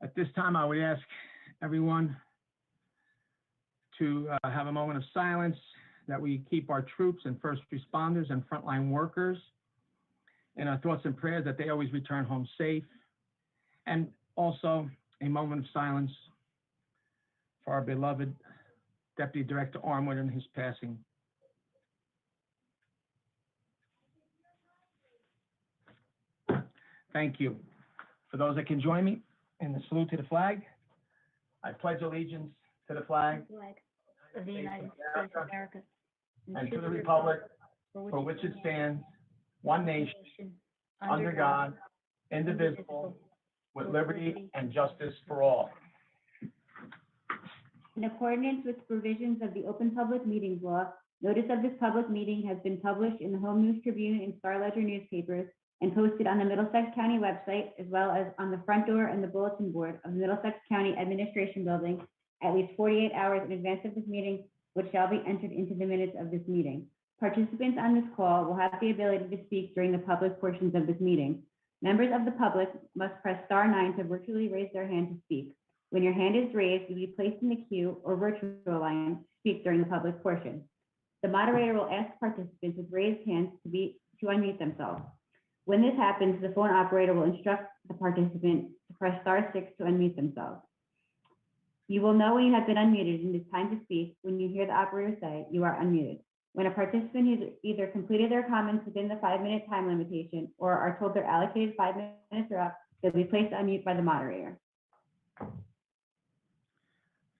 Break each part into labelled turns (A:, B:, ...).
A: At this time, I would ask everyone to have a moment of silence, that we keep our troops and first responders and frontline workers in our thoughts and prayers, that they always return home safe. And also a moment of silence for our beloved Deputy Director Armwood and his passing. Thank you. For those that can join me in the salute to the flag, I pledge allegiance to the flag
B: Of the United States of America.
A: and to the republic for which it stands, one nation, under God, indivisible, with liberty and justice for all.
B: In accordance with the provisions of the Open Public Meetings Law, notice of this public meeting has been published in the Home News Tribune and Star Ledger newspapers and posted on the Middlesex County website, as well as on the front door and the bulletin board of the Middlesex County Administration Building at least 48 hours in advance of this meeting, which shall be entered into the minutes of this meeting. Participants on this call will have the ability to speak during the public portions of this meeting. Members of the public must press *9 to virtually raise their hand to speak. When your hand is raised, you'll be placed in the queue or virtual line to speak during the public portion. The moderator will ask participants with raised hands to unmute themselves. When this happens, the phone operator will instruct the participant to press *6 to unmute themselves. You will know when you have been unmuted and it's time to speak when you hear the operator say you are unmuted. When a participant has either completed their comments within the 5-minute time limitation or are told their allocated 5 minutes are up, they'll be placed on mute by the moderator.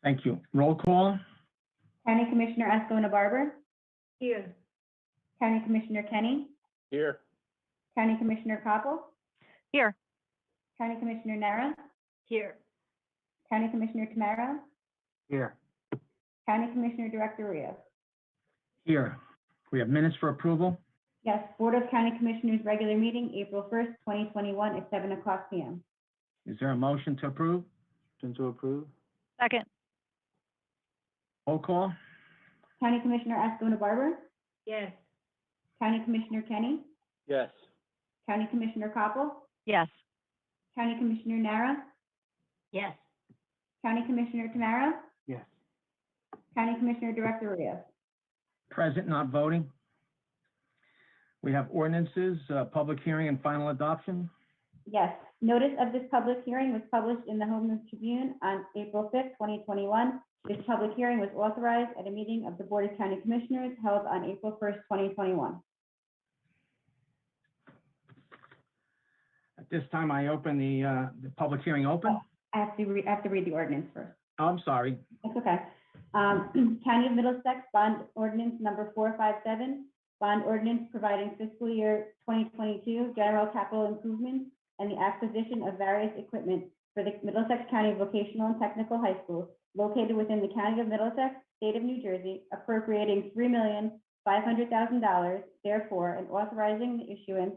A: Thank you. Roll call.
B: County Commissioner Escona Barber.
C: Here.
B: County Commissioner Kenny.
D: Here.
B: County Commissioner Koppel.
C: Here.
B: County Commissioner Nara.
C: Here.
B: County Commissioner Tamaro.
A: Here.
B: County Commissioner Director Rios.
A: Here. We have minutes for approval.
B: Yes, Board of County Commissioners regular meeting, April 1st, 2021 at 7:00 p.m.
A: Is there a motion to approve?
D: Motion to approve.
C: Second.
A: Roll call.
B: County Commissioner Escona Barber.
C: Yes.
B: County Commissioner Kenny.
D: Yes.
B: County Commissioner Koppel.
C: Yes.
B: County Commissioner Nara.
C: Yes.
B: County Commissioner Tamaro.
A: Yes.
B: County Commissioner Director Rios.
A: Present, not voting. We have ordinances, public hearing and final adoption.
B: Yes, notice of this public hearing was published in the Home News Tribune on April 5th, 2021. This public hearing was authorized at a meeting of the Board of County Commissioners held on April 1st, 2021.
A: At this time, I open the public hearing open.
B: I have to read the ordinance first.
A: Oh, I'm sorry.
B: That's okay. County of Middlesex Bond Ordinance Number 457, Bond Ordinance providing fiscal year 2022 general capital improvements and the acquisition of various equipment for the Middlesex County Vocational and Technical High School located within the County of Middlesex, State of New Jersey, appropriating $3,500,000, therefore, and authorizing the issuance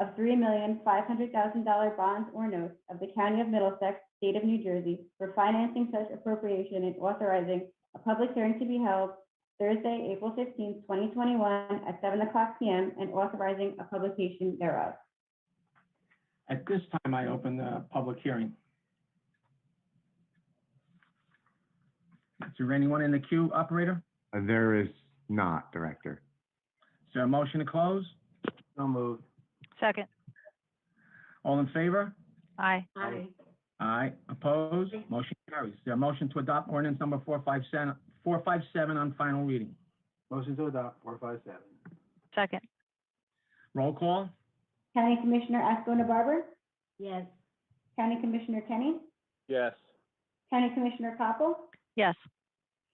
B: of $3,500,000 bonds or notes of the County of Middlesex, State of New Jersey, for financing such appropriation and authorizing a public hearing to be held Thursday, April 15th, 2021 at 7:00 p.m. and authorizing a publication thereof.
A: At this time, I open the public hearing. Is there anyone in the queue, operator?
D: There is not, Director.
A: Is there a motion to close?
D: So moved.
C: Second.
A: All in favor?
C: Aye. Aye.
A: Aye. Opposed? Motion carries. Is there a motion to adopt ordinance number 457 on final reading?
D: Motion to adopt 457.
C: Second.
A: Roll call.
B: County Commissioner Escona Barber.
C: Yes.
B: County Commissioner Kenny.
D: Yes.
B: County Commissioner Koppel.
C: Yes.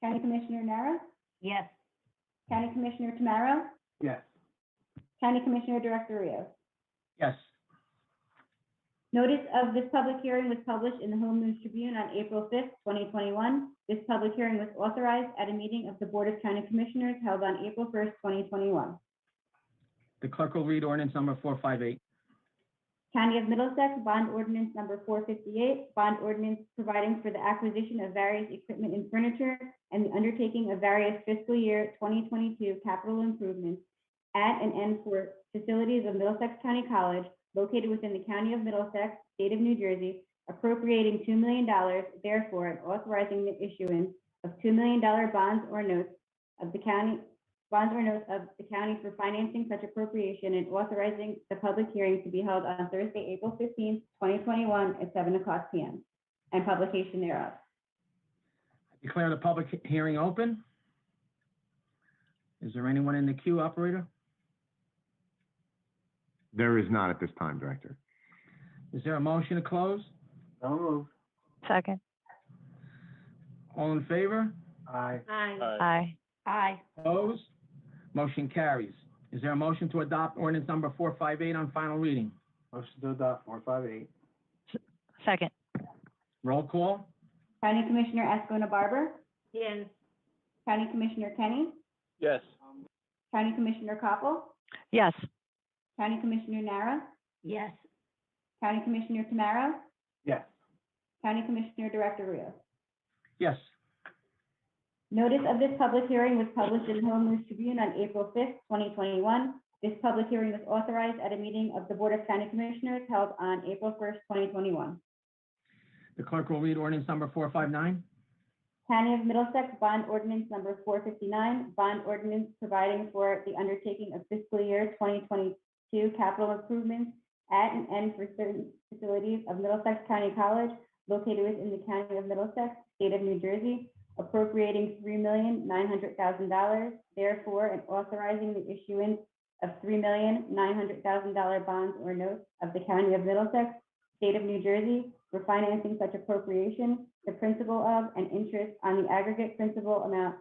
B: County Commissioner Nara.
C: Yes.
B: County Commissioner Tamaro.
D: Yes.
B: County Commissioner Director Rios.
A: Yes.
B: Notice of this public hearing was published in the Home News Tribune on April 5th, 2021. This public hearing was authorized at a meeting of the Board of County Commissioners held on April 1st, 2021.
A: The clerk will read ordinance number 458.
B: County of Middlesex Bond Ordinance Number 458, Bond Ordinance providing for the acquisition of various equipment and furniture and the undertaking of various fiscal year 2022 capital improvements at and for facilities of Middlesex County College located within the County of Middlesex, State of New Jersey, appropriating $2 million, therefore, and authorizing the issuance of $2 million bonds or notes of the county for financing such appropriation, and authorizing the public hearing to be held on Thursday, April 15th, 2021 at 7:00 p.m. and publication thereof.
A: I declare the public hearing open. Is there anyone in the queue, operator?
D: There is not at this time, Director.
A: Is there a motion to close?
D: So moved.
C: Second.
A: All in favor?
D: Aye.
C: Aye.
B: Aye.
A: Opposed? Motion carries. Is there a motion to adopt ordinance number 458 on final reading?
D: Motion to adopt 458.
C: Second.
A: Roll call?
B: County Commissioner Escona Barber,
C: Yes.
B: County Commissioner Kenny,
D: Yes.
B: County Commissioner Koppel,
C: Yes.
B: County Commissioner Nara,
C: Yes.
B: County Commissioner Tamaro,
D: Yes.
B: County Commissioner Director Rios.
A: Yes.
B: Notice of this public hearing was published in the Home News Tribune on April 5th, 2021. This public hearing was authorized at a meeting of the Board of County Commissioners held on April 1st, 2021.
A: The clerk will read ordinance number 459.
B: County of Middlesex Bond Ordinance Number 459, bond ordinance providing for the undertaking of fiscal year 2022 capital improvements at and for certain facilities of Middlesex County College located within the County of Middlesex, State of New Jersey, appropriating $3,900,000, therefore, and authorizing the issuance of $3,900,000 bonds or notes of the County of Middlesex, State of New Jersey, for financing such appropriation, the principal of and interest on the aggregate principal amount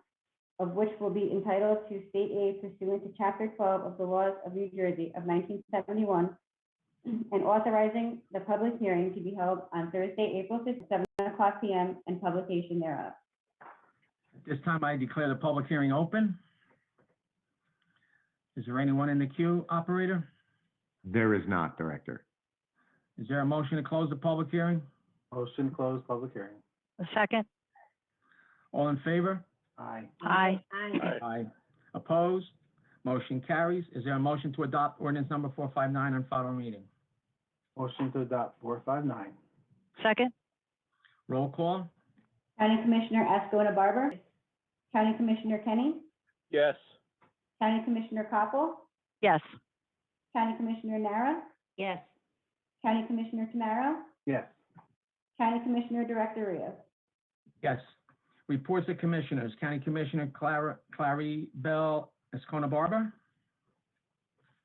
B: of which will be entitled to state aid pursuant to Chapter 12 of the laws of New Jersey of 1971, and authorizing the public hearing to be held on Thursday, April 5th, 7:00 p.m. and publication thereof.
A: At this time, I declare the public hearing open. Is there anyone in the queue, operator?
D: There is not, Director.
A: Is there a motion to close the public hearing?
D: Motion to close public hearing.
C: Second.
A: All in favor?
D: Aye.
C: Aye.
A: Aye. Opposed? Motion carries. Is there a motion to adopt ordinance number 459 on final reading?
D: Motion to adopt 459.
C: Second.
A: Roll call?
B: County Commissioner Escona Barber, County Commissioner Kenny,
D: Yes.
B: County Commissioner Koppel,
C: Yes.
B: County Commissioner Nara,
C: Yes.
B: County Commissioner Tamaro,
D: Yes.
B: County Commissioner Director Rios.
A: Yes. Reports of commissioners. County Commissioner Claribel Escona Barber.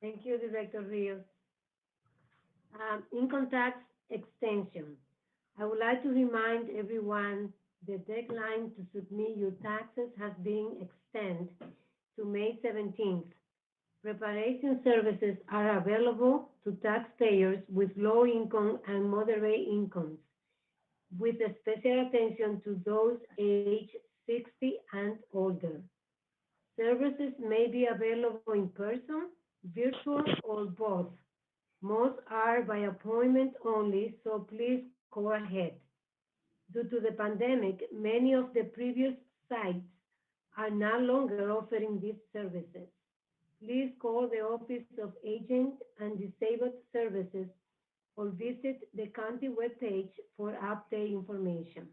E: Thank you, Director Rios. Income tax extension. I would like to remind everyone the deadline to submit your taxes has been extended to May 17th. Preparation services are available to taxpayers with low income and moderate incomes, with a special attention to those aged 60 and older. Services may be available in person, virtual, or both. Most are by appointment only, so please go ahead. Due to the pandemic, many of the previous sites are no longer offering these services. Please call the Office of Aging and Disabled Services or visit the county webpage for update information.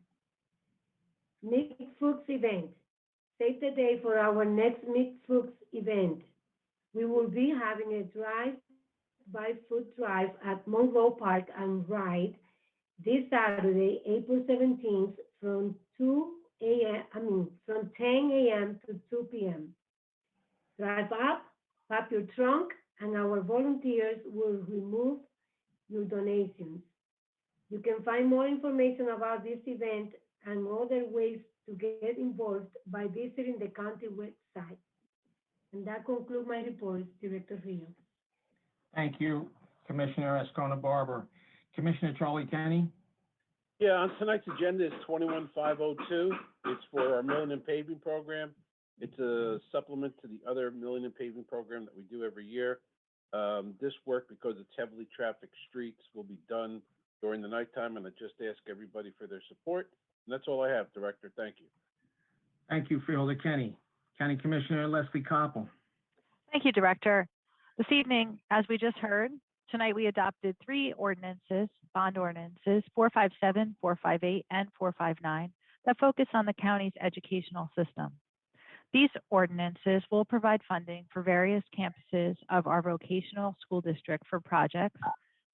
E: Mixed Foods event. Save the day for our next Mixed Foods event. We will be having a drive-by food drive at Monroe Park and Ride this Saturday, April 17th from 10 a.m. to 2 p.m. Drive up, pack your trunk, and our volunteers will remove your donations. You can find more information about this event and other ways to get involved by visiting the county website. And that concludes my report, Director Rios.
A: Thank you, Commissioner Escona Barber. Commissioner Charlie Kenny.
F: Yeah, on tonight's agenda is 21502. It's for our milling and paving program. It's a supplement to the other milling and paving program that we do every year. This work, because it's heavily trafficked streets, will be done during the nighttime, and I just ask everybody for their support. And that's all I have, Director. Thank you.
A: Thank you, Freeholder Kenny. County Commissioner Leslie Koppel.
C: Thank you, Director. This evening, as we just heard, tonight we adopted 3 ordinances bond ordinances 457, 458, and 459 that focus on the county's educational system. These ordinances will provide funding for various campuses of our vocational school district for projects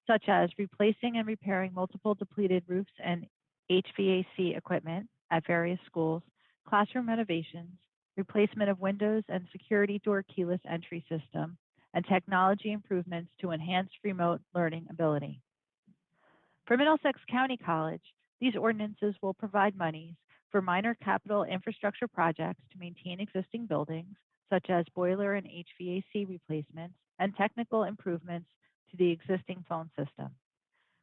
C: such as replacing and repairing multiple depleted roofs and HVAC equipment at various schools, classroom renovations, replacement of windows and security door keyless entry system, and technology improvements to enhance remote learning ability. For Middlesex County College, these ordinances will provide monies for minor capital infrastructure projects to maintain existing buildings, such as boiler and HVAC replacements and technical improvements to the existing phone system.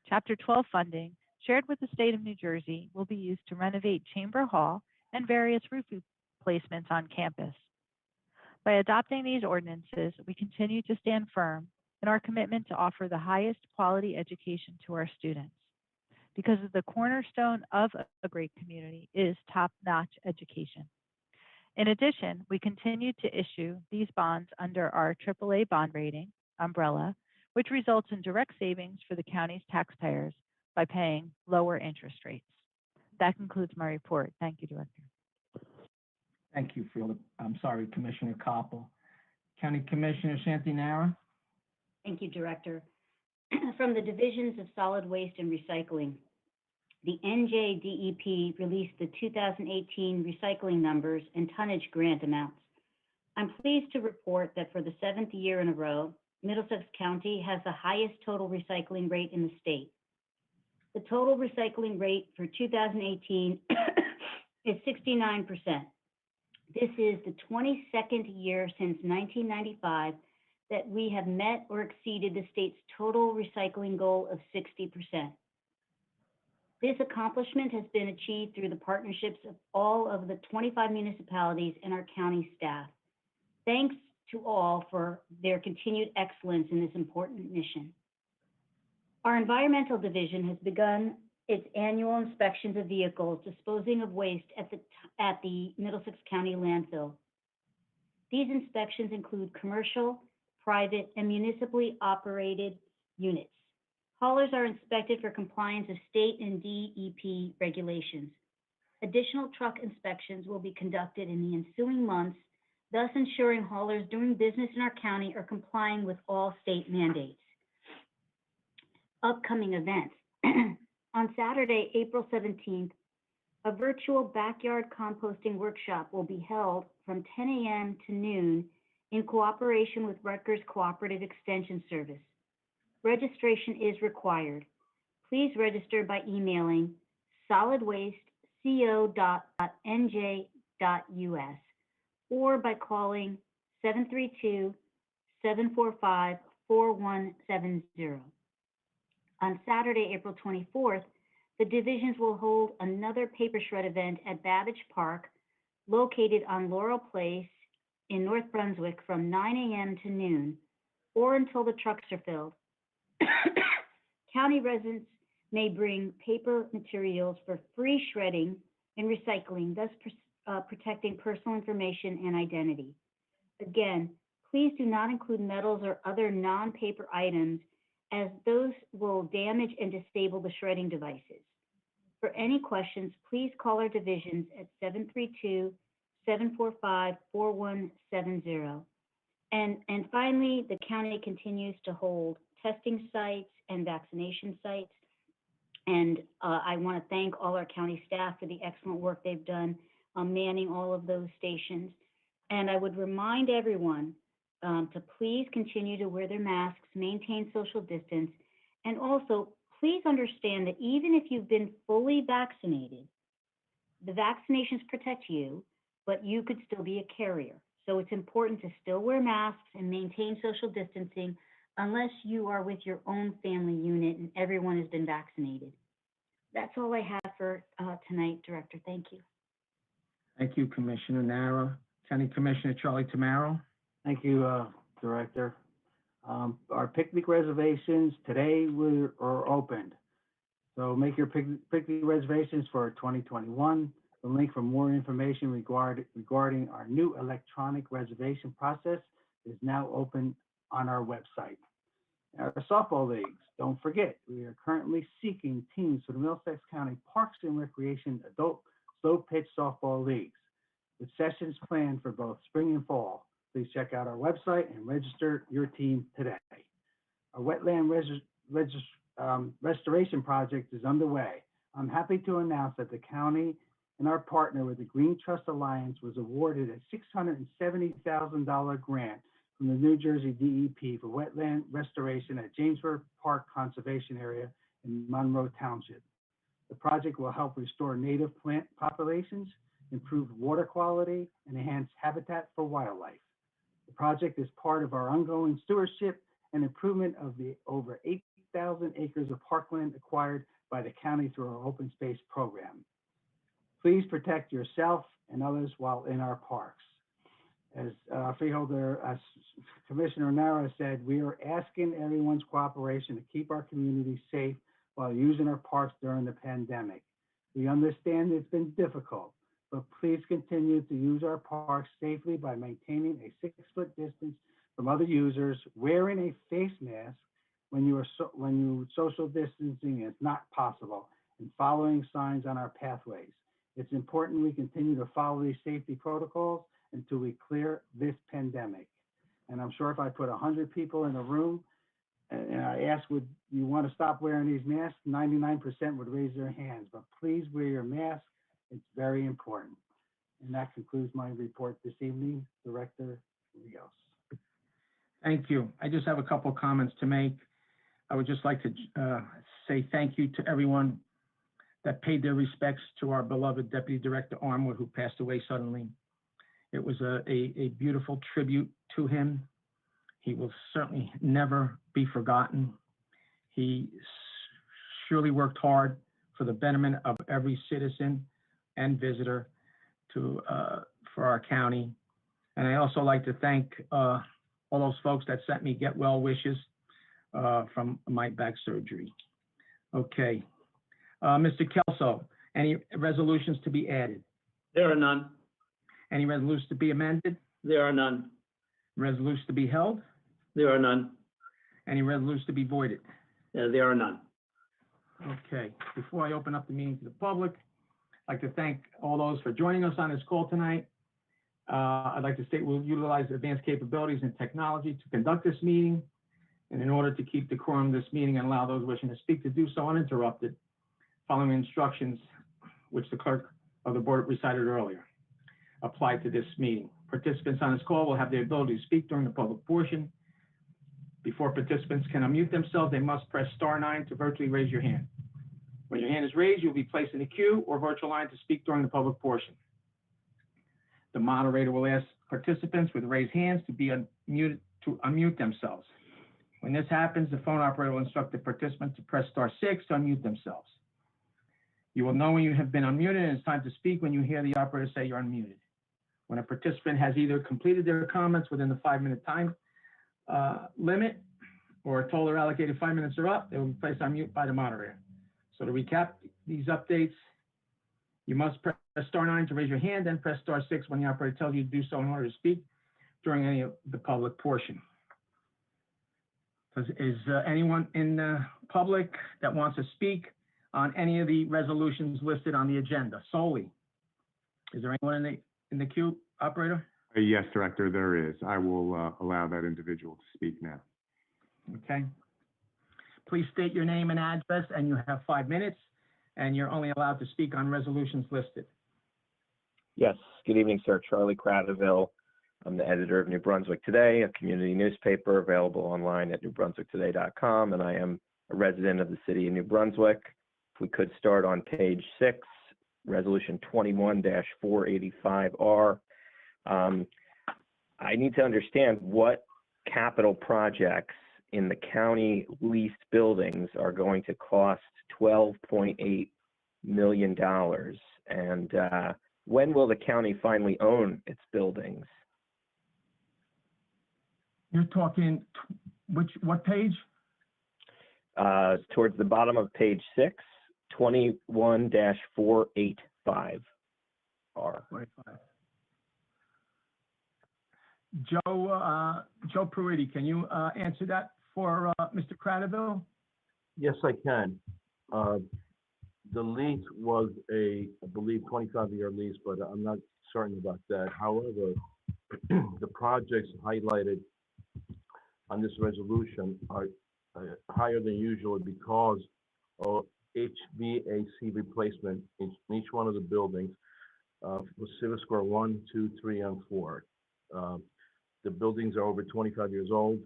C: Chapter 12 funding, shared with the state of New Jersey, will be used to renovate Chamber Hall and various roof replacements on campus. By adopting these ordinances, we continue to stand firm in our commitment to offer the highest quality education to our students, because the cornerstone of a great community is top-notch education. In addition, we continue to issue these bonds under our AAA bond rating umbrella, which results in direct savings for the county's taxpayers by paying lower interest rates. That concludes my report. Thank you, Director.
A: Thank you, Commissioner Koppel. County Commissioner Santinara.
B: Thank you, Director. From the Divisions of Solid Waste and Recycling, the NJDEP released the 2018 recycling numbers and tonnage grant amounts. I'm pleased to report that for the 7th year in a row, Middlesex County has the highest total recycling rate in the state. The total recycling rate for 2018 is 69%. This is the 22nd year since 1995 that we have met or exceeded the state's total recycling goal of 60%. This accomplishment has been achieved through the partnerships of all of the 25 municipalities and our county staff. Thanks to all for their continued excellence in this important mission. Our environmental division has begun its annual inspections of vehicles disposing of waste at the Middlesex County landfill. These inspections include commercial, private, and municipally operated units. Haulers are inspected for compliance of state and DEP regulations. Additional truck inspections will be conducted in the ensuing months, thus ensuring haulers doing business in our county are complying with all state mandates. Upcoming events. On Saturday, April 17th, a virtual backyard composting workshop will be held from 10 a.m. to noon in cooperation with Rutgers Cooperative Extension Service. Registration is required. Please register by emailing solidwasteco.nj.us or by calling 732-745-4170. On Saturday, April 24th, the divisions will hold another paper shred event at Babbage Park, located on Laurel Place in North Brunswick from 9 a.m. to noon, or until the trucks are filled. County residents may bring paper materials for free shredding and recycling, thus protecting personal information and identity. Again, please do not include metals or other non-paper items, as those will damage and disable the shredding devices. For any questions, please call our divisions at 732-745-4170. And finally, the county continues to hold testing sites and vaccination sites. And I want to thank all our county staff for the excellent work they've done manning all of those stations. And I would remind everyone to please continue to wear their masks, maintain social distance, and also please understand that even if you've been fully vaccinated, the vaccinations protect you, but you could still be a carrier. So it's important to still wear masks and maintain social distancing unless you are with your own family unit and everyone has been vaccinated. That's all I have for tonight, Director. Thank you.
A: Thank you, Commissioner Nara. County Commissioner Charlie Tamaro.
D: Thank you, Director. Our picnic reservations today are opened. So make your picnic reservations for 2021. The link for more information regarding our new electronic reservation process is now open on our website. Our softball leagues, Don't forget, we are currently seeking teams for the Middlesex County Parks and Recreation Adult Slow Pitch Softball Leagues, with sessions planned for both spring and fall. Please check out our website and register your team today. Our wetland restoration project is underway. I'm happy to announce that the county and our partner with the Green Trust Alliance was awarded a $670,000 grant from the New Jersey DEP for wetland restoration at Jamesburg Park Conservation Area in Monroe Township. The project will help restore native plant populations, improve water quality, and enhance habitat for wildlife. The project is part of our ongoing stewardship and improvement of the over 8,000 acres of parkland acquired by the county through our open space program. Please protect yourself and others while in our parks. As Freeholder Commissioner Nara said, we are asking everyone's cooperation to keep our community safe while using our parks during the pandemic. We understand it's been difficult, but please continue to use our parks safely by maintaining a 6-foot distance from other users, wearing a face mask when you social distancing is not possible, and following signs on our pathways. It's important we continue to follow these safety protocols until we clear this pandemic. And I'm sure if I put 100 people in a room and I ask, would you want to stop wearing these masks? 99% would raise their hands, but please wear your mask. It's very important. And that concludes my report this evening. Director Rios.
A: Thank you. I just have a couple of comments to make. I would just like to say thank you to everyone that paid their respects to our beloved Deputy Director Armwood, who passed away suddenly. It was a beautiful tribute to him. He will certainly never be forgotten. He surely worked hard for the betterment of every citizen and visitor for our county. And I also like to thank all those folks that sent me get well wishes from my back surgery. Okay. Mr. Kelso, any resolutions to be added?
G: There are none.
A: Any resolutions to be amended?
G: There are none.
A: Resolutions to be held?
G: There are none.
A: Any resolutions to be voided?
G: There are none.
A: Okay. Before I open up the meeting to the public, I'd like to thank all those for joining us on this call tonight. I'd like to state we'll utilize advanced capabilities and technology to conduct this meeting. And in order to keep the quorum of this meeting and allow those wishing to speak to do so uninterrupted, following instructions which the clerk of the board recited earlier apply to this meeting. Participants on this call will have the ability to speak during the public portion. Before participants can unmute themselves, they must press *9 to virtually raise your hand. When your hand is raised, you'll be placed in a queue or virtual line to speak during the public portion. The moderator will ask participants with raised hands to be unmuted to unmute themselves. When this happens, the phone operator will instruct the participant to press *6 to unmute themselves. You will know when you have been unmuted and it's time to speak when you hear the operator say you're unmuted. When a participant has either completed their comments within the 5-minute time limit or told their allocated 5 minutes are up, they will be placed on mute by the moderator. So to recap these updates, you must press *9 to raise your hand, then press *6 when the operator tells you to do so in order to speak during any of the public portion. Is anyone in the public that wants to speak on any of the resolutions listed on the agenda solely? Is there anyone in the queue, operator?
H: Yes, Director, there is. I will allow that individual to speak now.
A: Okay. Please state your name and address, and you have 5 minutes, and you're only allowed to speak on resolutions listed.
I: Yes, good evening, sir. Charlie Cradaville. I'm the editor of New Brunswick Today, a community newspaper available online at newbrunswicktoday.com, and I am a resident of the city of New Brunswick. If we could start on page 6, Resolution 21-485R. I need to understand what capital projects in the county leased buildings are going to cost $12.8 million, and when will the county finally own its buildings?
A: You're talking what page?
I: Towards the bottom of page 6, 21-485R.
A: 45. Joe Pruitti, can you answer that for Mr. Cradaville?
J: Yes, I can. The lease was I believe, 25-year lease, but I'm not certain about that. However, the projects highlighted on this resolution are higher than usual because of HVAC replacement in each one of the buildings for Civic Square 1, 2, 3, and 4. The buildings are over 25 years old,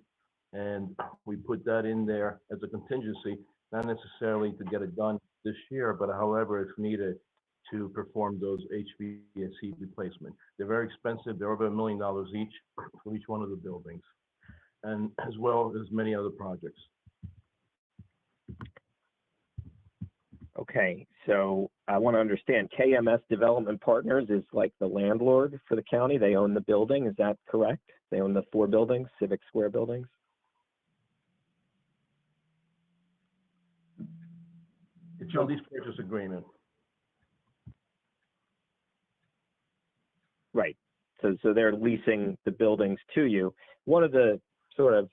J: and we put that in there as a contingency, not necessarily to get it done this year, but however, if needed, to perform those HVAC replacement. They're very expensive. They're over $1 million each for each one of the buildings, and as well as many other projects.
I: Okay, so I want to understand, KMS Development Partners is like the landlord for the county. They own the building. Is that correct? They own the 4 buildings, Civic Square buildings?
J: It's a lease purchase agreement.
I: Right. So they're leasing the buildings to you. One of the sort of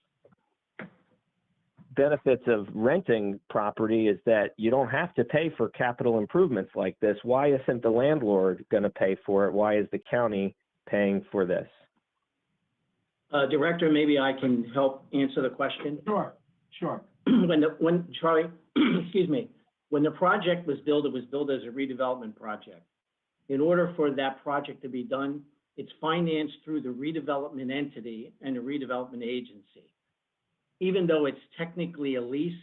I: benefits of renting property is that you don't have to pay for capital improvements like this. Why isn't the landlord going to pay for it? Why is the county paying for this?
G: Director, maybe I can help answer the question.
A: Sure.
G: When Charlie, excuse me, when the project was built, it was built as a redevelopment project. In order for that project to be done, it's financed through the redevelopment entity and the redevelopment agency. Even though it's technically a lease,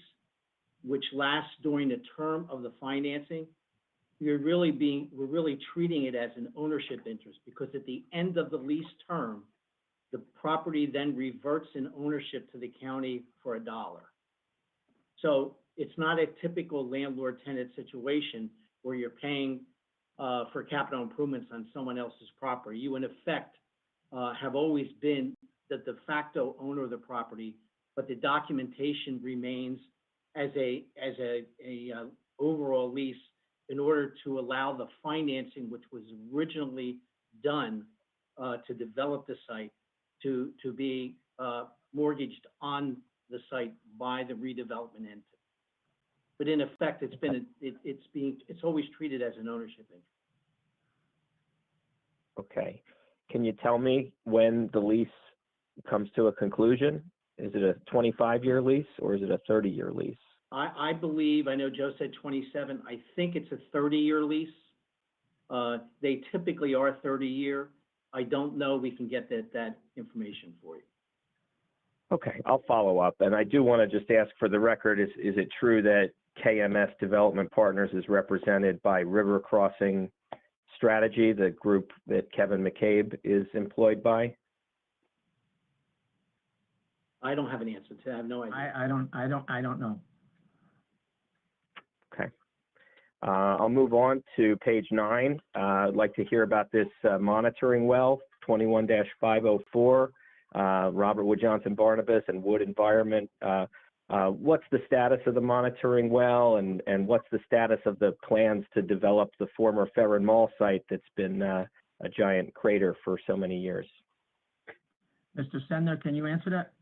G: which lasts during the term of the financing, we're really treating it as an ownership interest, because at the end of the lease term, the property then reverts in ownership to the county for $1. So it's not a typical landlord-tenant situation where you're paying for capital improvements on someone else's property. You, in effect, have always been the de facto owner of the property, but the documentation remains as a overall lease in order to allow the financing, which was originally done to develop the site, to be mortgaged on the site by the redevelopment entity. But in effect, it's always treated as an ownership interest.
I: Okay. Can you tell me when the lease comes to a conclusion? Is it a 25-year lease or is it a 30-year lease?
G: I believe, I know Joe said 27, I think it's a 30-year lease. They typically are 30-year. I don't know, we can get that information for you.
I: Okay, I'll follow up. And I do want to just ask for the record, is it true that KMS Development Partners is represented by River Crossing Strategy, the group that Kevin McCabe is employed by?
G: I don't have an answer to that. I have no idea.
A: I don't know.
I: Okay. I'll move on to page 9. I'd like to hear about this monitoring well, 21-504, Robert Wood Johnson Barnabas and Wood Environment. What's the status of the monitoring well, and what's the status of the plans to develop the former Ferrin Mall site that's been a giant crater for so many years?
A: Mr. Sender, can you answer that?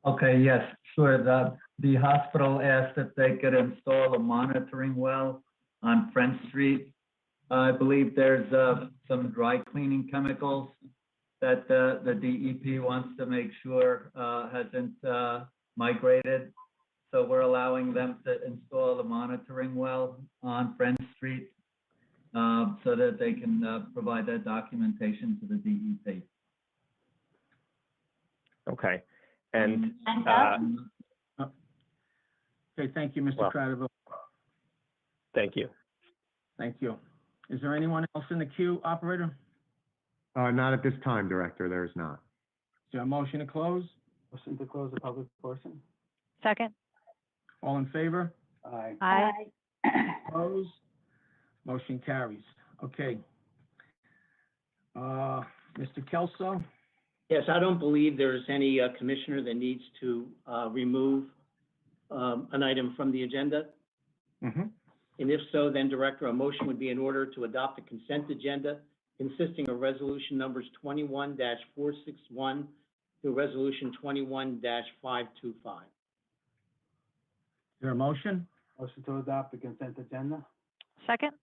K: Okay, yes, sure. The hospital asked if they could install a monitoring well on French Street. I believe there's some dry cleaning chemicals that the DEP wants to make sure hasn't migrated. So we're allowing them to install the monitoring well on French Street so that they can provide that documentation to the DEP.
I: Okay. And
A: okay, thank you, Mr. Cradaville.
I: Thank you.
A: Thank you. Is there anyone else in the queue, operator?
H: Not at this time, Director, there is not.
A: Is there a motion to close?
D: Motion to close the public portion?
C: Second.
A: All in favor?
D: Aye.
C: Aye.
A: Opposed? Motion carries. Okay. Mr. Kelso?
G: Yes, I don't believe there's any commissioner that needs to remove an item from the agenda.
A: Mm-hmm.
G: And if so, then Director, a motion would be in order to adopt a consent agenda consisting of resolution numbers 21-461 through resolution 21-525.
A: there a motion?
D: Motion to adopt the consent agenda?
C: Second?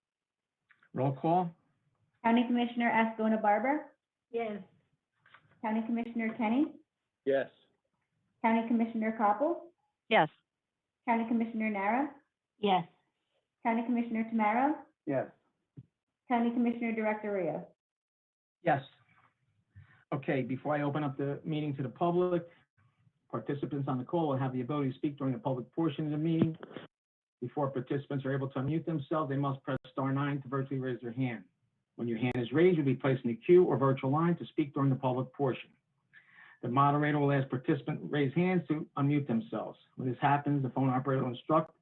A: Roll call?
B: County Commissioner Ascona Barber,
E: Yes.
B: County Commissioner Kenny,
F: Yes.
B: County Commissioner Koppel,
C: Yes.
B: County Commissioner Nara,
E: Yes.
B: County Commissioner Tamaro,
D: Yes.
B: County Commissioner Director Rios.
A: Yes. Okay, before I open up the meeting to the public, participants on the call will have the ability to speak during the public portion of the meeting. Before participants are able to unmute themselves, they must press *9 to virtually raise their hand. When your hand is raised, you'll be placed in the queue or virtual line to speak during the public portion. The moderator will ask participants to raise hands to unmute themselves. When this happens, the phone operator will instruct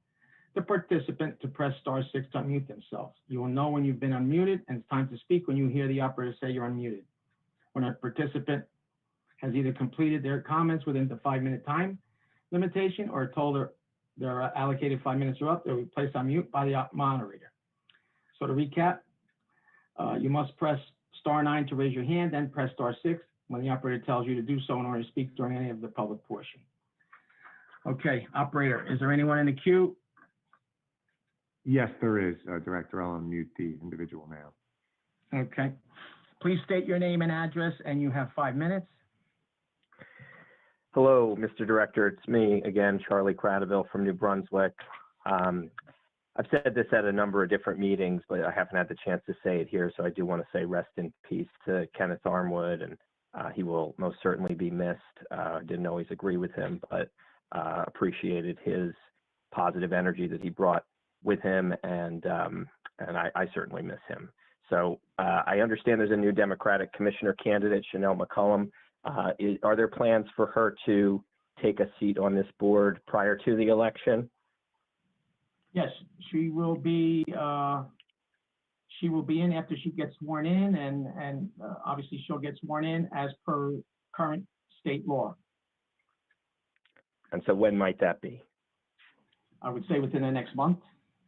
A: the participant to press *6 to unmute themselves. You will know when you've been unmuted and it's time to speak when you hear the operator say you're unmuted. When a participant has either completed their comments within the 5-minute time limitation or told their allocated 5 minutes are up, they'll be placed on mute by the moderator. So to recap, you must press *9 to raise your hand, then press *6 when the operator tells you to do so in order to speak during any of the public portion. Okay, operator, is there anyone in the queue?
H: Yes, there is, Director. I'll unmute the individual now.
A: Okay. Please state your name and address, and you have 5 minutes.
I: Hello, Mr. Director. It's me again, Charlie Cradaville from New Brunswick. I've said this at a number of different meetings, but I haven't had the chance to say it here, so I do want to say rest in peace to Kenneth Armwood, and he will most certainly be missed. Didn't always agree with him, but appreciated his positive energy that he brought with him, and I certainly miss him. So I understand there's a new Democratic Commissioner candidate, Chanel McCullum. Are there plans for her to take a seat on this board prior to the election?
A: Yes, she will be in after she gets sworn in, and obviously she'll get sworn in as per current state law.
I: And so when might that be?
A: I would say within the next month.